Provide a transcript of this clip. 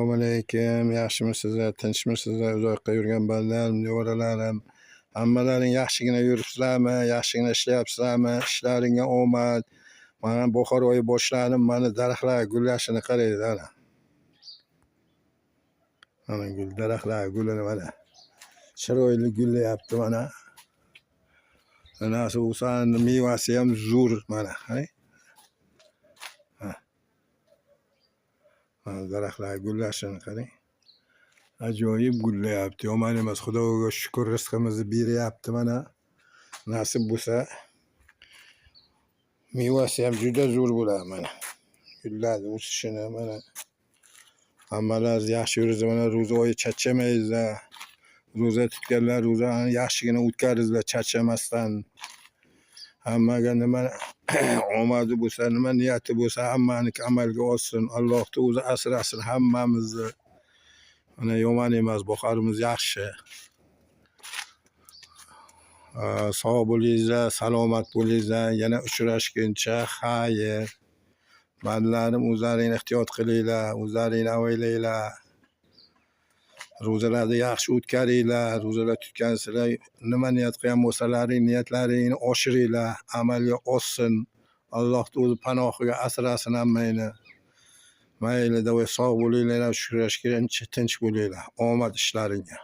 Assalomu alaykum. Yaxshimisizlar, tinchmisizlar? Uzoqqa yurgan bandalarim, nevaralarim. Hammalaring yaxshigina yuribsizlarmi? Yaxshigina ishlayapsizlarmi? Ishlaringga omad. Mana bahor oyi boshladim. Mana daraxtlar gullashini qaranglar ana. Mana gul daraxtlar gulini mana. Chiroyli gullayapti mana. Anasi o'sani mevasi ham zo'r mana. Daraxtlar gullashini qarang. Ajoyib gullayapti. Yomon emas. Xudoga shukr, rizqimizni beryapti mana. Nasib bo'lsa mevasi ham juda zo'r bo'ladi mana. Gullarni o'sishini mana. Hammalaringiz yaxshi yuribsizlar. Mana ro'za oyi charchamaysizlar. Ro'za tutganlar ro'zani yaxshigina o'tkazinglar charchamasdan. Hammaga nima omadi bo'lsa, nima niyati bo'lsa, hammaniki amalga oshsin. Allohning o'zi asrasin hammamizni. Mana yomon emas, bahorimiz yaxshi. Sog' bo'linglar, salomat bo'linglar. Yana uchrashguncha xayr. Bandalarim, o'zlaringni ehtiyot qilinglar, o'zlaringni avaylanglar. Ro'zalarni yaxshi o'tkazinglar. Ro'zalar tutgansizlar, nima niyat qilgan bo'lsalaring, niyatlaringni oshiringlar, amalga oshsin. Allohning o'zi panohiga asrasin hammangni. Mayli, davay sog' bo'linglar, uchrashguncha tinch bo'linglar. Omad ishlaringga.